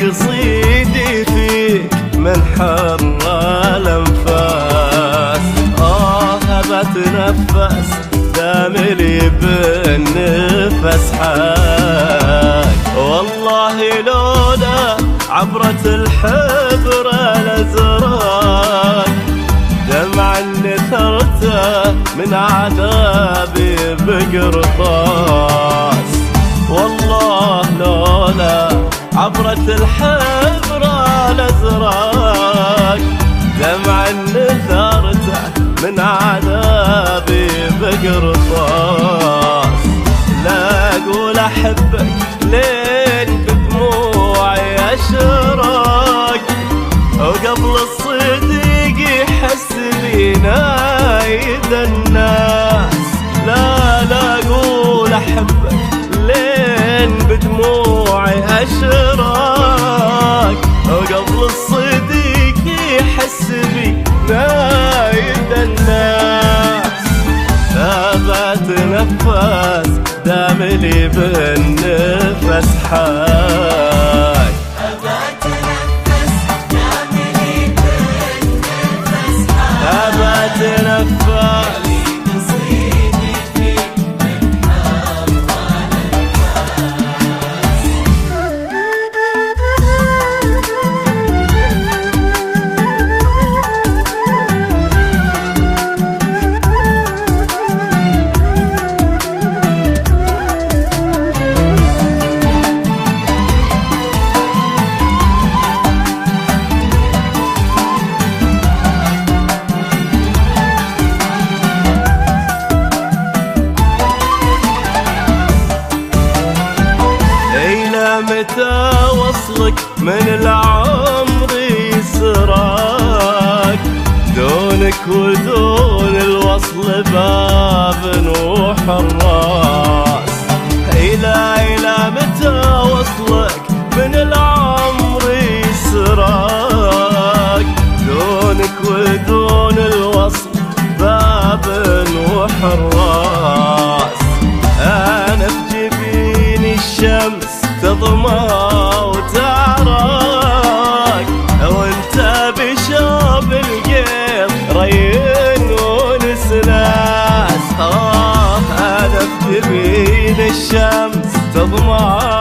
قصيدي فيك من حر الأنفاس. بتنفس داملي بالنفس حاك. والله لولا عبرة الحبر الأزرق دمع نثرته من عذابي بقرطاس. والله لولا عبرة الحبر الأزرق دمع نثرته من عذابي بقرطاس. لا أقول أحبك لين بدموعي أشرق، وقبل الصديق يحس بينا يد الناس. لا أقول أحبك لين بدموعي أشرق، وقبل الصديق يحس بينا يد الناس. بتنفس داملي بالنفس حاك. بتنفس داملي بالنفس حاك. بتنفس قصيدي فيك من حر متى وصلك من العمر يسراك، دونك ودون الوصل باب وحراس. إلى متى وصلك من العمر يسراك، دونك ودون الوصل باب وحراس. أنا في جبين الشمس تضمى وتعرق، وانت بشوب القيض رين ونسلاس. انا في جبين الشمس تضمى